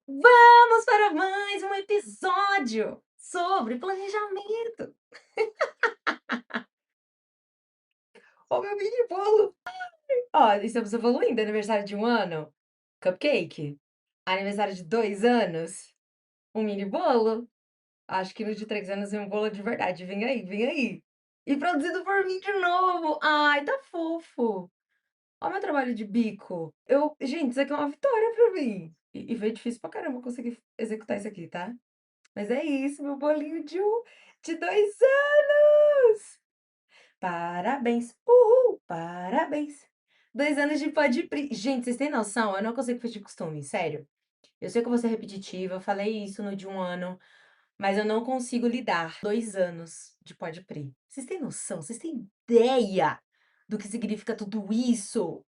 Vamos para mais um episódio sobre planejamento. Ó, meu mini bolo. Ó, estamos evoluindo. Aniversário de 1 ano, cupcake. Aniversário de 2 anos, um mini bolo. Acho que no de 3 anos vem um bolo de verdade. Vem aí, vem aí. E produzido por mim de novo. Ai, tá fofo. Ó, meu trabalho de bico. Gente, isso aqui é uma vitória pra mim. E foi difícil pra caramba conseguir executar isso aqui, tá? Mas é isso, meu bolinho de 2 anos! Parabéns! Uhul! Parabéns! 2 anos de pode pri. Gente, vocês têm noção? Eu não consigo fugir de costume, sério. Eu sei que eu vou ser repetitiva, eu falei isso no de 1 ano, mas eu não consigo lidar. 2 anos de pode pri. Vocês têm noção? Vocês têm ideia do que significa tudo isso?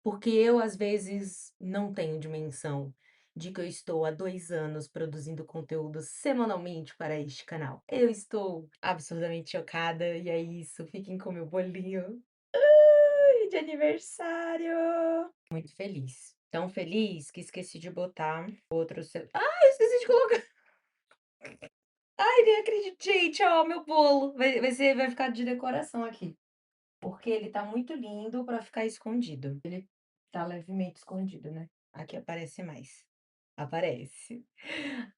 Porque eu, às vezes, não tenho dimensão de que eu estou há 2 anos produzindo conteúdo semanalmente para este canal. Eu estou absurdamente chocada e é isso. Fiquem com meu bolinho. Ai, de aniversário! Muito feliz. Tão feliz que esqueci de botar outro. Ai, esqueci de colocar. Ai, nem acredito, gente. Ó, meu bolo. Vai ficar de decoração aqui. Porque ele tá muito lindo pra ficar escondido. Ele tá levemente escondido, né. Aqui aparece mais. Aparece.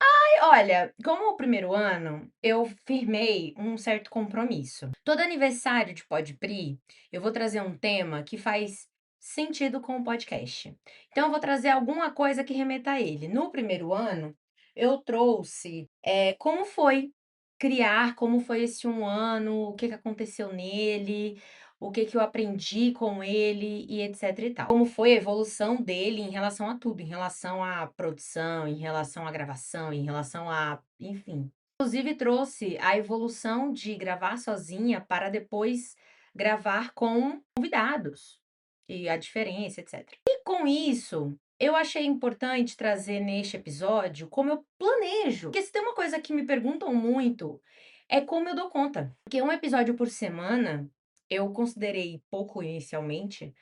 Ai, olha, como o primeiro ano, eu firmei um certo compromisso. Todo aniversário de Podpri, eu vou trazer um tema que faz sentido com o podcast. Então eu vou trazer alguma coisa que remeta a ele. No primeiro ano, eu trouxe, como foi criar, como foi esse 1 ano, o que que aconteceu nele, o que que eu aprendi com ele e etc e tal. Como foi a evolução dele em relação a tudo, em relação à produção, em relação à gravação, em relação a, enfim. Inclusive trouxe a evolução de gravar sozinha para depois gravar com convidados e a diferença, etc. E com isso, eu achei importante trazer neste episódio como eu planejo. Porque se tem uma coisa que me perguntam muito, é como eu dou conta. Porque um episódio por semana eu considerei pouco inicialmente,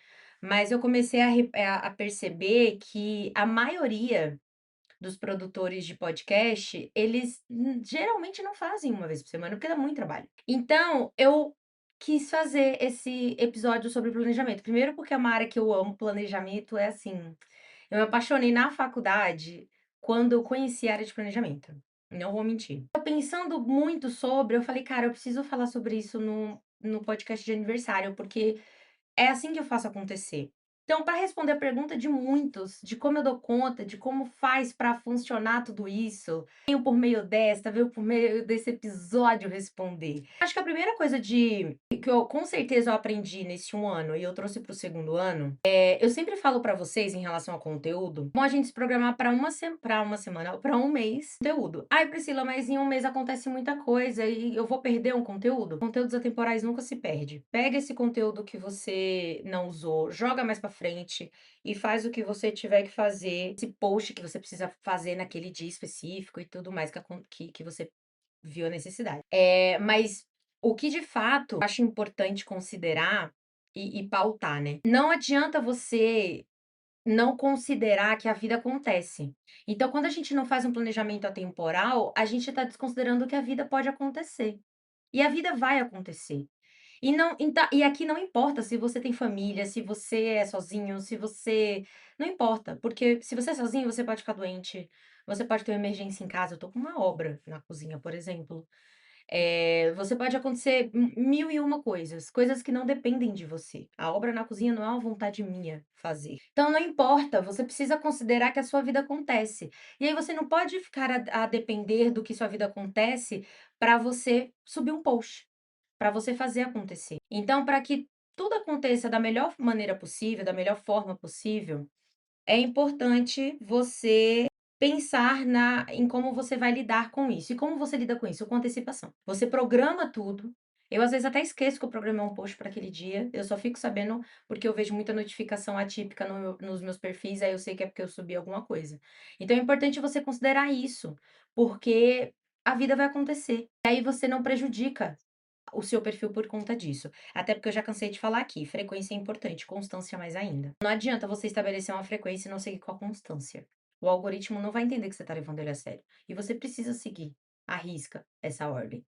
mas eu comecei a perceber que a maioria dos produtores de podcast, eles geralmente não fazem uma vez por semana, porque dá muito trabalho. Então, eu quis fazer esse episódio sobre planejamento. Primeiro, porque é uma área que eu amo, planejamento é assim. Eu me apaixonei na faculdade quando eu conheci a área de planejamento. Não vou mentir. Eu pensando muito sobre, eu falei, cara, eu preciso falar sobre isso no podcast de aniversário, porque é assim que eu faço acontecer. Então, para responder a pergunta de muitos, de como eu dou conta, de como faz para funcionar tudo isso, venho por meio desta, venho por meio desse episódio responder. Acho que a primeira coisa que eu com certeza eu aprendi nesse 1 ano e eu trouxe para o segundo ano, eu sempre falo para vocês em relação ao conteúdo, como a gente se programar para uma semana, para um mês, conteúdo. Ai, Priscila, mas em um mês acontece muita coisa e eu vou perder um conteúdo? Conteúdos atemporais nunca se perde. Pega esse conteúdo que você não usou, joga mais para frente e faz o que você tiver que fazer, esse post que você precisa fazer naquele dia específico e tudo mais que você viu a necessidade. Mas o que de fato acho importante considerar e pautar, né? Não adianta você não considerar que a vida acontece. Então, quando a gente não faz um planejamento atemporal, a gente está desconsiderando que a vida pode acontecer. E a vida vai acontecer. E não, e aqui não importa se você tem família, se você é sozinho, se você. Não importa, porque se você é sozinho, você pode ficar doente, você pode ter uma emergência em casa. Eu tô com uma obra na cozinha, por exemplo. Você pode acontecer mil e uma coisas, coisas que não dependem de você. A obra na cozinha não é uma vontade minha fazer. Então não importa, você precisa considerar que a sua vida acontece. E aí você não pode ficar a depender do que sua vida acontece para você subir um post, para você fazer acontecer. Então, para que tudo aconteça da melhor maneira possível, da melhor forma possível, é importante você pensar em como você vai lidar com isso. E como você lida com isso? Com antecipação. Você programa tudo. Eu, às vezes, até esqueço que eu programei um post para aquele dia. Eu só fico sabendo porque eu vejo muita notificação atípica nos meus perfis, aí eu sei que é porque eu subi alguma coisa. Então, é importante você considerar isso, porque a vida vai acontecer. E aí você não prejudica o seu perfil por conta disso. Até porque eu já cansei de falar aqui, frequência é importante, constância mais ainda. Não adianta você estabelecer uma frequência e não seguir com a constância. O algoritmo não vai entender que você está levando ele a sério. E você precisa seguir à risca essa ordem.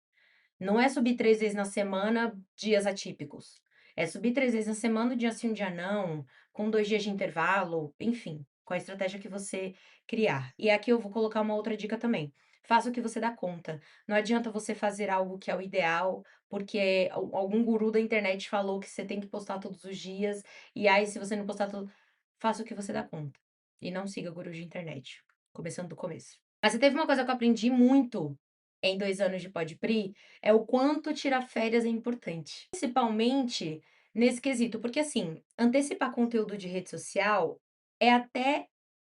Não é subir 3 vezes na semana, dias atípicos. É subir 3 vezes na semana, um dia sim, um dia não, com 2 dias de intervalo, enfim, com a estratégia que você criar. E aqui eu vou colocar uma outra dica também. Faça o que você dá conta. Não adianta você fazer algo que é o ideal, porque algum guru da internet falou que você tem que postar todos os dias, e aí se você não postar todo, faça o que você dá conta. E não siga gurus de internet, começando do começo. Mas se teve uma coisa que eu aprendi muito em 2 anos de Podpri, é o quanto tirar férias é importante. Principalmente nesse quesito, porque assim, antecipar conteúdo de rede social é até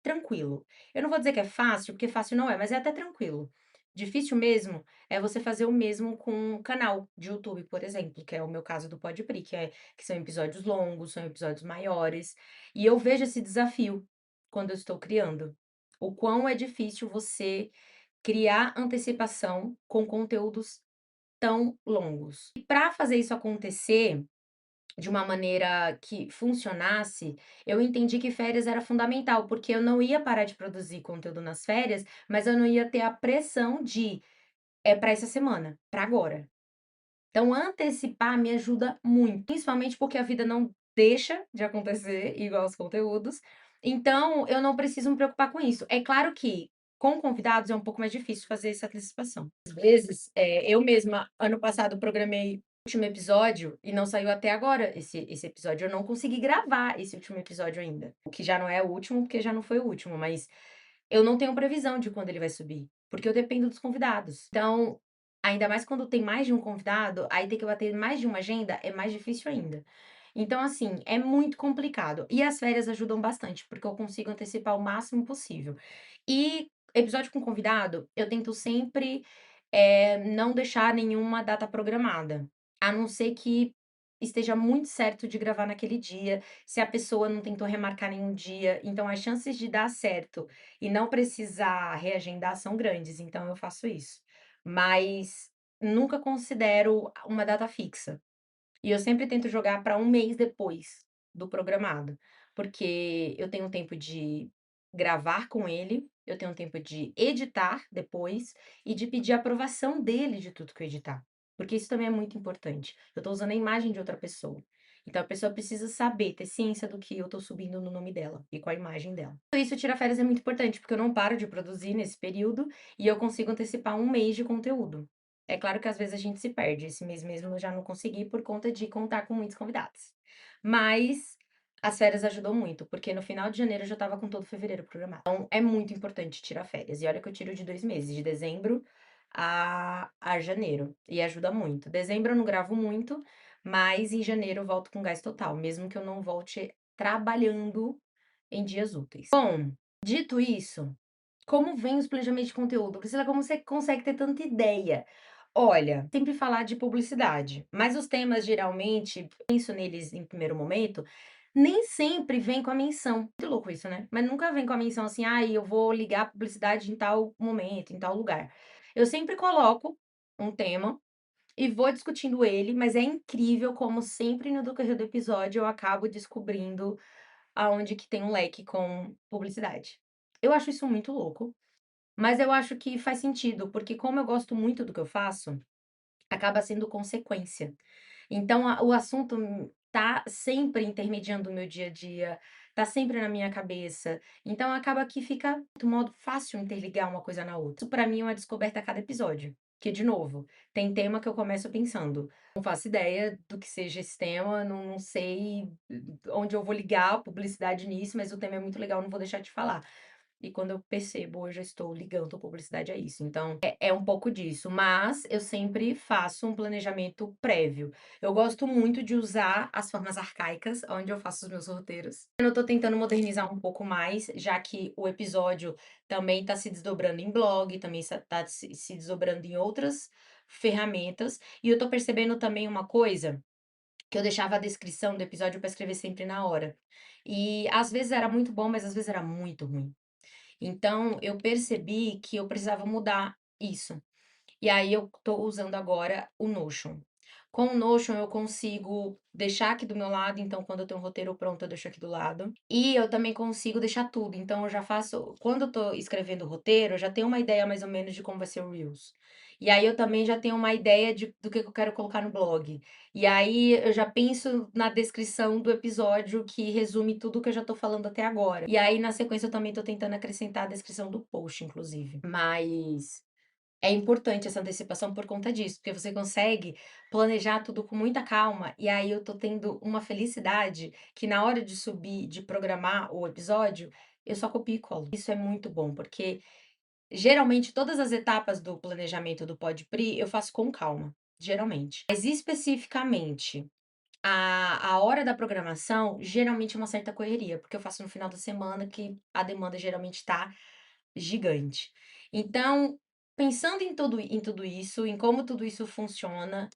tranquilo. Eu não vou dizer que é fácil, porque fácil não é, mas é até tranquilo. Difícil mesmo é você fazer o mesmo com um canal de YouTube, por exemplo, que é o meu caso do Podpri, que são episódios longos, são episódios maiores, e eu vejo esse desafio quando eu estou criando. O quão é difícil você criar antecipação com conteúdos tão longos. E para fazer isso acontecer de uma maneira que funcionasse, eu entendi que férias era fundamental, porque eu não ia parar de produzir conteúdo nas férias, mas eu não ia ter a pressão de é para essa semana, para agora. Então, antecipar me ajuda muito, principalmente porque a vida não deixa de acontecer igual os conteúdos. Então, eu não preciso me preocupar com isso. É claro que com convidados é um pouco mais difícil fazer essa antecipação. Às vezes, eu mesma, ano passado, programei o último episódio e não saiu até agora esse episódio. Eu não consegui gravar esse último episódio ainda. O que já não é o último, porque já não foi o último, mas eu não tenho previsão de quando ele vai subir, porque eu dependo dos convidados. Então, ainda mais quando tem mais de um convidado, aí tem que bater mais de uma agenda, é mais difícil ainda. Então, assim, é muito complicado. E as férias ajudam bastante, porque eu consigo antecipar o máximo possível. E episódio com convidado, eu tento sempre não deixar nenhuma data programada, a não ser que esteja muito certo de gravar naquele dia, se a pessoa não tentou remarcar nenhum dia. Então, as chances de dar certo e não precisar reagendar são grandes, então eu faço isso. Mas nunca considero uma data fixa. E eu sempre tento jogar para um mês depois do programado, porque eu tenho tempo de gravar com ele, eu tenho tempo de editar depois e de pedir aprovação dele de tudo que eu editar, porque isso também é muito importante. Eu estou usando a imagem de outra pessoa, então a pessoa precisa saber, ter ciência do que eu estou subindo no nome dela e com a imagem dela. Por isso, tirar férias é muito importante, porque eu não paro de produzir nesse período e eu consigo antecipar um mês de conteúdo. É claro que às vezes a gente se perde, esse mês mesmo eu já não consegui por conta de contar com muitos convidados. Mas as férias ajudou muito, porque no final de janeiro eu já estava com todo fevereiro programado. Então é muito importante tirar férias. E olha que eu tiro de 2 meses, de dezembro a janeiro, e ajuda muito. Dezembro eu não gravo muito, mas em janeiro eu volto com gás total, mesmo que eu não volte trabalhando em dias úteis. Bom, dito isso, como vem os planejamentos de conteúdo? Priscila, como você consegue ter tanta ideia? Olha, sempre falar de publicidade, mas os temas geralmente, penso neles em primeiro momento, nem sempre vem com a menção. Muito louco isso, né? Mas nunca vem com a menção assim, ah, eu vou ligar a publicidade em tal momento, em tal lugar. Eu sempre coloco um tema e vou discutindo ele, mas é incrível como sempre no decorrer do episódio eu acabo descobrindo aonde que tem um leque com publicidade. Eu acho isso muito louco. Mas eu acho que faz sentido, porque como eu gosto muito do que eu faço, acaba sendo consequência. Então o assunto tá sempre intermediando o meu dia a dia, tá sempre na minha cabeça, então acaba que fica de modo fácil interligar uma coisa na outra. Isso pra mim é uma descoberta a cada episódio, que de novo, tem tema que eu começo pensando, não faço ideia do que seja esse tema, não sei onde eu vou ligar a publicidade nisso, mas o tema é muito legal, não vou deixar de falar. E quando eu percebo, eu já estou ligando a publicidade a isso. Então, é um pouco disso, mas eu sempre faço um planejamento prévio. Eu gosto muito de usar as formas arcaicas, onde eu faço os meus roteiros. Eu estou tentando modernizar um pouco mais, já que o episódio também está se desdobrando em blog, também está se desdobrando em outras ferramentas. E eu estou percebendo também uma coisa, que eu deixava a descrição do episódio para escrever sempre na hora. E às vezes era muito bom, mas às vezes era muito ruim. Então, eu percebi que eu precisava mudar isso. E aí eu tô usando agora o Notion. Com o Notion eu consigo deixar aqui do meu lado, então quando eu tenho um roteiro pronto, eu deixo aqui do lado. E eu também consigo deixar tudo, então eu já faço quando eu tô escrevendo o roteiro, eu já tenho uma ideia mais ou menos de como vai ser o reels. E aí eu também já tenho uma ideia do que eu quero colocar no blog. E aí eu já penso na descrição do episódio que resume tudo que eu já tô falando até agora. E aí na sequência eu também tô tentando acrescentar a descrição do post, inclusive. Mas é importante essa antecipação por conta disso, porque você consegue planejar tudo com muita calma, e aí eu tô tendo uma felicidade que na hora de subir, de programar o episódio, eu só copio e colo. Isso é muito bom, porque geralmente todas as etapas do planejamento do Podprix eu faço com calma, geralmente. Mas especificamente a hora da programação, geralmente é uma certa correria, porque eu faço no final da semana que a demanda geralmente tá gigante. Então, pensando em tudo isso, em como tudo isso funciona,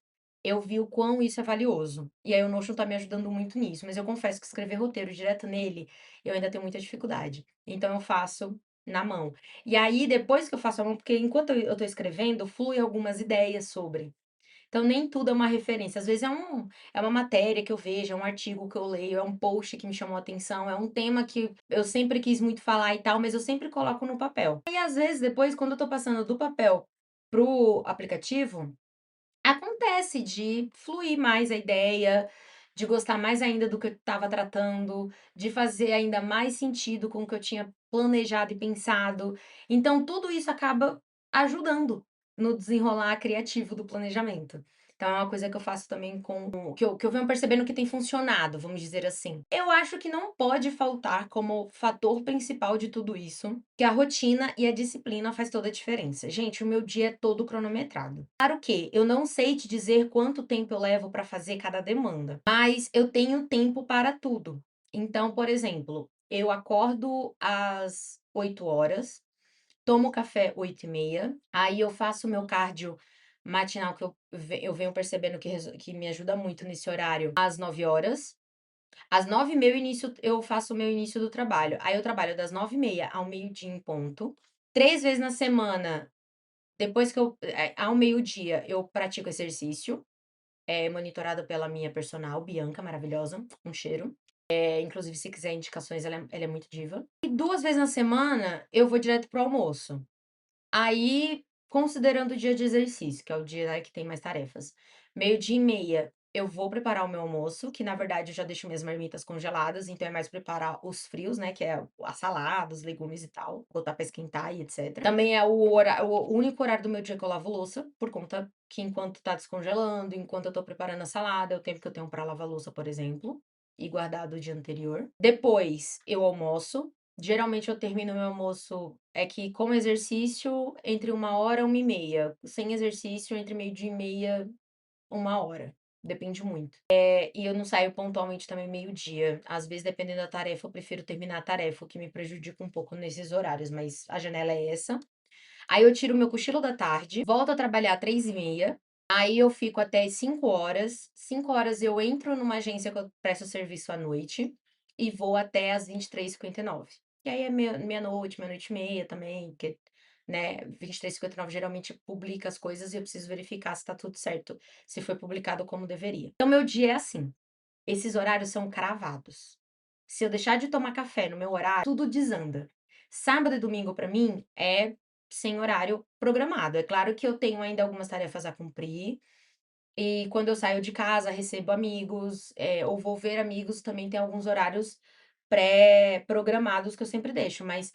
eu vi o quão isso é valioso. E aí o Notion tá me ajudando muito nisso, mas eu confesso que escrever roteiro direto nele, eu ainda tenho muita dificuldade. Então eu faço na mão. E aí depois que eu faço a mão, porque enquanto eu tô escrevendo, flui algumas ideias sobre. Então nem tudo é uma referência, às vezes é uma matéria que eu vejo, é um artigo que eu leio, é um post que me chamou a atenção, é um tema que eu sempre quis muito falar e tal, mas eu sempre coloco no papel. E às vezes depois, quando eu tô passando do papel pro aplicativo, acontece de fluir mais a ideia, de gostar mais ainda do que eu estava tratando, de fazer ainda mais sentido com o que eu tinha planejado e pensado. Então, tudo isso acaba ajudando no desenrolar criativo do planejamento. Então, é uma coisa que eu faço também com que eu venho percebendo que tem funcionado, vamos dizer assim. Eu acho que não pode faltar como fator principal de tudo isso, que a rotina e a disciplina faz toda a diferença. Gente, o meu dia é todo cronometrado. Claro que eu não sei te dizer quanto tempo eu levo para fazer cada demanda, mas eu tenho tempo para tudo. Então, por exemplo, eu acordo às 8 horas, tomo café 8h30, aí eu faço o meu cardio matinal, que eu venho percebendo que me ajuda muito nesse horário, às 9 horas. Às 9h30 eu faço o meu início do trabalho. Aí eu trabalho das 9h30 ao meio-dia em ponto. 3 vezes na semana, depois que ao meio-dia, eu pratico exercício, monitorado pela minha personal, Bianca, maravilhosa, um cheiro. Inclusive, se quiser indicações, ela é muito diva. E 2 vezes na semana, eu vou direto pro almoço. Aí, considerando o dia de exercício, que é o dia, né, que tem mais tarefas, 12h30 eu vou preparar o meu almoço, que na verdade eu já deixo minhas marmitas congeladas, então é mais preparar os frios, né, que é a salada, os legumes e tal, botar pra esquentar e etc. Também é o único horário do meu dia que eu lavo louça, por conta que enquanto tá descongelando, enquanto eu tô preparando a salada, é o tempo que eu tenho pra lavar louça, por exemplo, e guardar do dia anterior. Depois eu almoço. Geralmente eu termino meu almoço como exercício entre 1 hora e 1h30, sem exercício entre meio-dia e meia, 1 hora, depende muito. E eu não saio pontualmente também meio-dia, às vezes dependendo da tarefa eu prefiro terminar a tarefa, o que me prejudica um pouco nesses horários, mas a janela é essa. Aí eu tiro o meu cochilo da tarde, volto a trabalhar 3h30, aí eu fico até as 5 horas, 5 horas eu entro numa agência que eu presto serviço à noite, e vou até às 23h59. E aí é meia-noite, meia-noite e meia também, porque, né, 23h59 geralmente publica as coisas e eu preciso verificar se tá tudo certo, se foi publicado como deveria. Então meu dia é assim, esses horários são cravados. Se eu deixar de tomar café no meu horário, tudo desanda. Sábado e domingo pra mim é sem horário programado. É claro que eu tenho ainda algumas tarefas a cumprir, e quando eu saio de casa, recebo amigos, ou vou ver amigos, também tem alguns horários pré-programados que eu sempre deixo, mas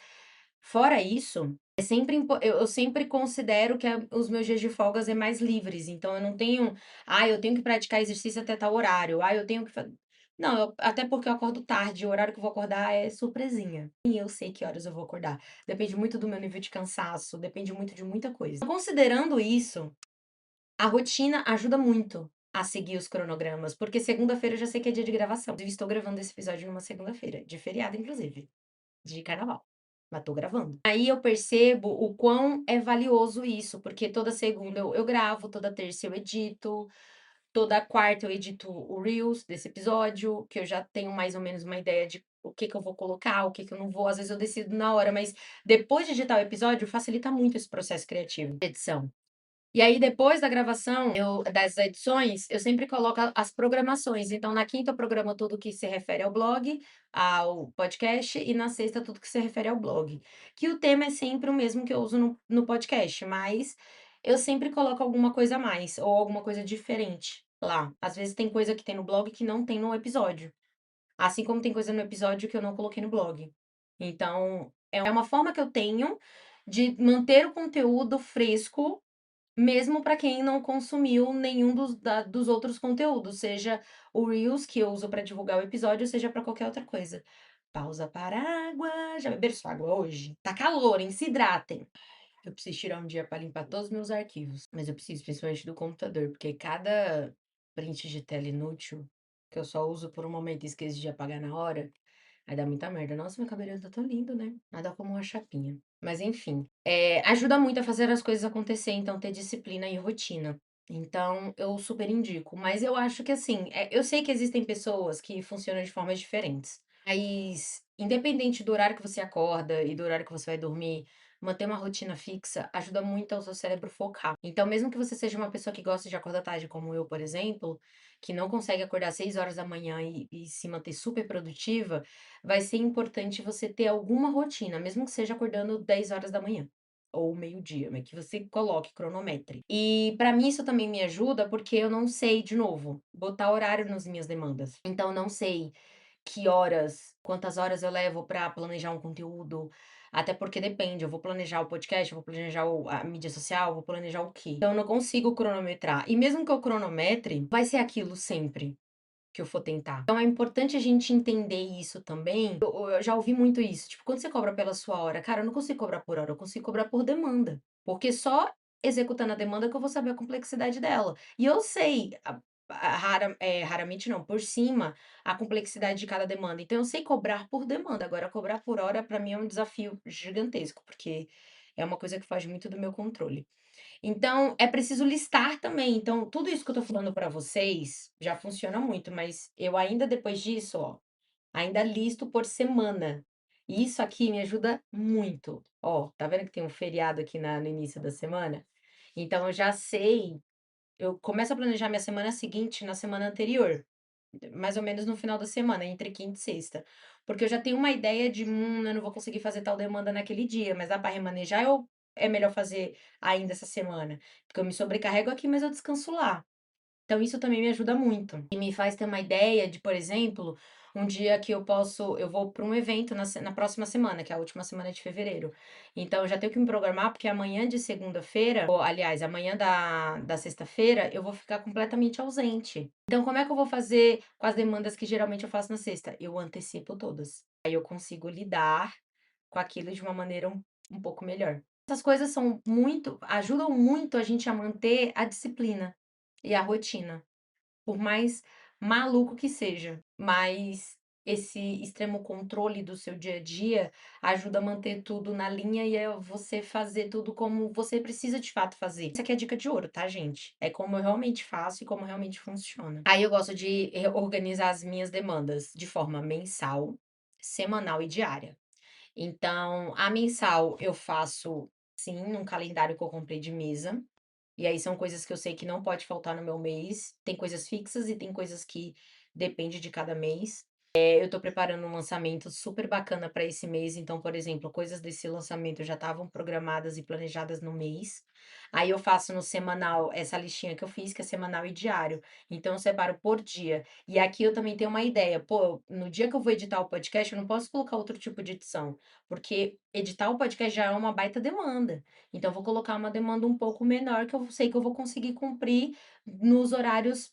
fora isso, é sempre eu sempre considero que os meus dias de folgas é mais livres, então eu não tenho: "Ah, eu tenho que praticar exercício até tal horário. Ah, eu tenho que fa". Não, até porque eu acordo tarde, o horário que eu vou acordar é surpresinha. E eu sei que horas eu vou acordar. Depende muito do meu nível de cansaço, depende muito de muita coisa. Considerando isso, a rotina ajuda muito a seguir os cronogramas, porque segunda-feira eu já sei que é dia de gravação. Inclusive, estou gravando esse episódio numa segunda-feira, de feriado, inclusive, de carnaval. Mas tô gravando. Aí eu percebo o quão é valioso isso, porque toda segunda eu gravo, toda terça eu edito, toda quarta eu edito o Reels desse episódio, que eu já tenho mais ou menos uma ideia de o que que eu vou colocar, o que que eu não vou. Às vezes eu decido na hora, mas depois de editar o episódio, facilita muito esse processo criativo de edição. E aí, depois da gravação, das edições, eu sempre coloco as programações. Então, na quinta, eu programo tudo que se refere ao blog, ao podcast, e na sexta, tudo que se refere ao blog. Que o tema é sempre o mesmo que eu uso no podcast, mas eu sempre coloco alguma coisa a mais, ou alguma coisa diferente lá. Às vezes tem coisa que tem no blog que não tem no episódio. Assim como tem coisa no episódio que eu não coloquei no blog. Então, é uma forma que eu tenho de manter o conteúdo fresco mesmo para quem não consumiu nenhum dos outros conteúdos, seja o Reels, que eu uso para divulgar o episódio, seja para qualquer outra coisa. Pausa para água. Já beberam sua água hoje? Tá calor, hein? Se hidratem. Eu preciso tirar um dia para limpar todos os meus arquivos, mas eu preciso principalmente do computador, porque cada print de tela inútil, que eu só uso por um momento e esqueço de apagar na hora, aí dá muita merda. Nossa, meu cabelo tá tão lindo, né? Nada como uma chapinha. Mas enfim, ajuda muito a fazer as coisas acontecer, então ter disciplina e rotina. Então, eu super indico. Mas eu acho que assim, eu sei que existem pessoas que funcionam de formas diferentes. Mas, independente do horário que você acorda e do horário que você vai dormir, manter uma rotina fixa ajuda muito ao seu cérebro focar. Então, mesmo que você seja uma pessoa que gosta de acordar tarde, como eu, por exemplo, que não consegue acordar às 6 horas da manhã e se manter super produtiva, vai ser importante você ter alguma rotina, mesmo que seja acordando 10 horas da manhã ou meio-dia, mas que você coloque, cronometre. E para mim isso também me ajuda, porque eu não sei, de novo, botar horário nas minhas demandas. Então, não sei que horas, quantas horas eu levo para planejar um conteúdo, até porque depende, eu vou planejar o podcast, eu vou planejar a mídia social, eu vou planejar o quê? Então eu não consigo cronometrar. E mesmo que eu cronometre, vai ser aquilo sempre que eu for tentar. Então é importante a gente entender isso também. Eu já ouvi muito isso, tipo, quando você cobra pela sua hora, cara, eu não consigo cobrar por hora, eu consigo cobrar por demanda. Porque só executando a demanda que eu vou saber a complexidade dela. E eu sei, raramente não, por cima, a complexidade de cada demanda. Então eu sei cobrar por demanda. Agora, cobrar por hora, para mim, é um desafio gigantesco, porque é uma coisa que faz muito do meu controle. Então, é preciso listar também. Então, tudo isso que eu tô falando para vocês já funciona muito, mas eu ainda depois disso, ó, ainda listo por semana. E isso aqui me ajuda muito. Ó, tá vendo que tem um feriado aqui no início da semana? Então, eu já sei, eu começo a planejar minha semana seguinte na semana anterior. Mais ou menos no final da semana, entre quinta e sexta. Porque eu já tenho uma ideia de, eu não vou conseguir fazer tal demanda naquele dia, mas dá para remanejar ou é melhor fazer ainda essa semana? Porque eu me sobrecarrego aqui, mas eu descanso lá. Então isso também me ajuda muito. E me faz ter uma ideia de, por exemplo, um dia que eu vou para um evento na próxima semana, que é a última semana de fevereiro. Então eu já tenho que me programar, porque amanhã de segunda-feira, ou aliás, amanhã da sexta-feira, eu vou ficar completamente ausente. Então como é que eu vou fazer com as demandas que geralmente eu faço na sexta? Eu antecipo todas. Aí eu consigo lidar com aquilo de uma maneira um pouco melhor. Essas coisas ajudam muito a gente a manter a disciplina e a rotina, por mais maluco que seja. Mas esse extremo controle do seu dia a dia ajuda a manter tudo na linha e é você fazer tudo como você precisa de fato fazer. Essa aqui é a dica de ouro, tá, gente? É como eu realmente faço e como realmente funciona. Aí eu gosto de organizar as minhas demandas de forma mensal, semanal e diária. Então, a mensal eu faço, sim, num calendário que eu comprei de mesa. E aí são coisas que eu sei que não pode faltar no meu mês. Tem coisas fixas e tem coisas que depende de cada mês. Eu tô preparando um lançamento super bacana para esse mês, então, por exemplo, coisas desse lançamento já estavam programadas e planejadas no mês. Aí eu faço no semanal essa listinha que eu fiz, que é semanal e diário. Então eu separo por dia. E aqui eu também tenho uma ideia. Pô, no dia que eu vou editar o podcast, eu não posso colocar outro tipo de edição, porque editar o podcast já é uma baita demanda. Então eu vou colocar uma demanda um pouco menor que eu sei que eu vou conseguir cumprir nos horários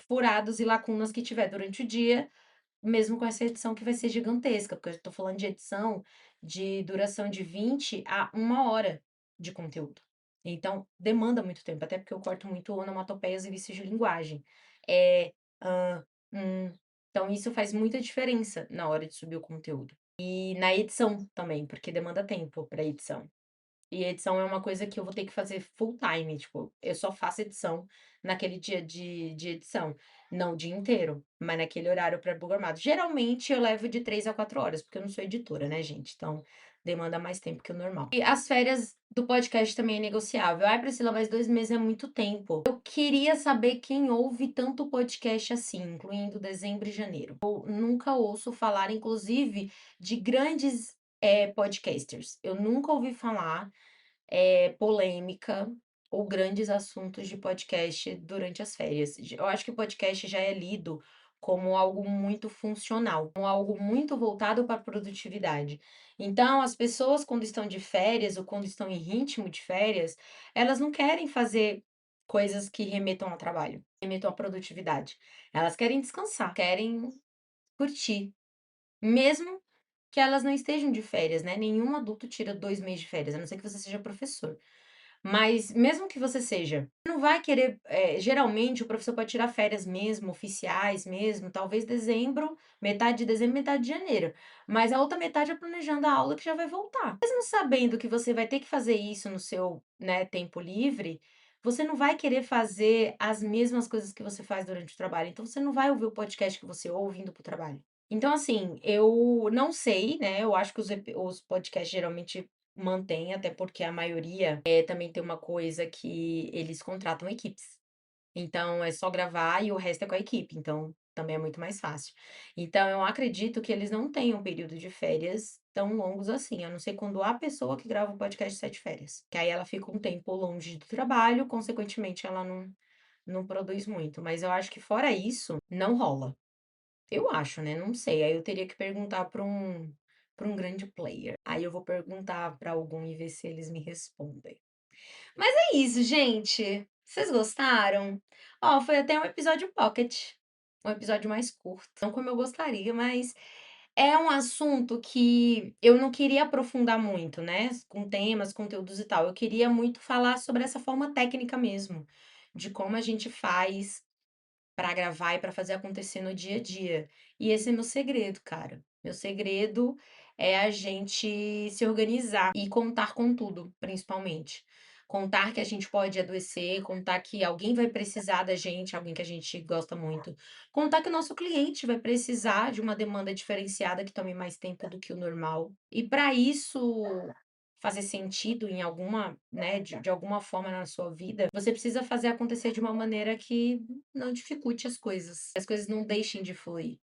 furados e lacunas que tiver durante o dia, mesmo com essa edição que vai ser gigantesca, porque eu tô falando de edição de duração de 20 a 1 hora de conteúdo. Então, demanda muito tempo, até porque eu corto muito onomatopeias e vícios de linguagem. É, hã, então isso faz muita diferença na hora de subir o conteúdo. E na edição também, porque demanda tempo para edição. E edição é uma coisa que eu vou ter que fazer full time, tipo, eu só faço edição naquele dia de edição, não o dia inteiro, mas naquele horário pré-programado. Geralmente eu levo de 3 a 4 horas, porque eu não sou editora, né, gente? Então, demanda mais tempo que o normal. E as férias do podcast também é negociável. Ai, Priscila, mas 2 meses é muito tempo. Eu queria saber quem ouve tanto podcast assim, incluindo dezembro e janeiro. Eu nunca ouço falar, inclusive, de grandes podcasters. Eu nunca ouvi falar polêmica ou grandes assuntos de podcast durante as férias. Eu acho que o podcast já é lido como algo muito funcional, como algo muito voltado para a produtividade. Então, as pessoas, quando estão de férias ou quando estão em ritmo de férias, elas não querem fazer coisas que remetam ao trabalho, remetam à produtividade. Elas querem descansar, querem curtir. Mesmo que elas não estejam de férias, né? Nenhum adulto tira 2 meses de férias, a não ser que você seja professor. Mas mesmo que você seja, não vai querer, geralmente o professor pode tirar férias mesmo, oficiais mesmo, talvez dezembro, metade de dezembro, metade de janeiro. Mas a outra metade é planejando a aula que já vai voltar. Mesmo sabendo que você vai ter que fazer isso no seu, né, tempo livre, você não vai querer fazer as mesmas coisas que você faz durante o trabalho. Então você não vai ouvir o podcast que você ouve indo para o trabalho. Então, assim, eu não sei, né? Eu acho que os podcasts geralmente mantêm, até porque a maioria também tem uma coisa que eles contratam equipes. Então, é só gravar e o resto é com a equipe. Então, também é muito mais fácil. Então, eu acredito que eles não tenham período de férias tão longos assim. A não ser quando a pessoa que grava o podcast sai de férias. Que aí ela fica um tempo longe do trabalho, consequentemente, ela não produz muito. Mas eu acho que fora isso, não rola. Eu acho, né, não sei, aí eu teria que perguntar para um grande player. Aí eu vou perguntar para algum e ver se eles me respondem. Mas é isso, gente. Vocês gostaram? Ó, foi até um episódio pocket, um episódio mais curto, não como eu gostaria, mas é um assunto que eu não queria aprofundar muito, né, com temas, conteúdos e tal. Eu queria muito falar sobre essa forma técnica mesmo, de como a gente faz para gravar e para fazer acontecer no dia a dia. E esse é meu segredo, cara. Meu segredo é a gente se organizar e contar com tudo, principalmente. Contar que a gente pode adoecer, contar que alguém vai precisar da gente, alguém que a gente gosta muito. Contar que o nosso cliente vai precisar de uma demanda diferenciada que tome mais tempo do que o normal. E para isso fazer sentido em alguma, né, de alguma forma na sua vida, você precisa fazer acontecer de uma maneira que não dificulte as coisas não deixem de fluir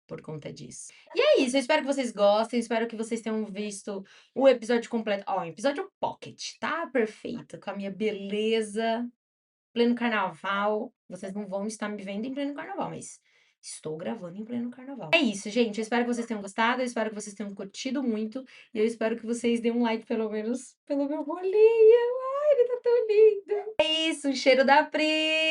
por conta disso. E é isso, eu espero que vocês gostem, espero que vocês tenham visto o episódio completo. Ó, um episódio pocket, tá? Perfeito, com a minha beleza, pleno carnaval. Vocês não vão estar me vendo em pleno carnaval, mas estou gravando em pleno carnaval. É isso, gente. Eu espero que vocês tenham gostado, eu espero que vocês tenham curtido muito. E eu espero que vocês deem um like, pelo menos, pelo meu bolinho. Ai, ele tá tão lindo. É isso, o cheiro da Pri.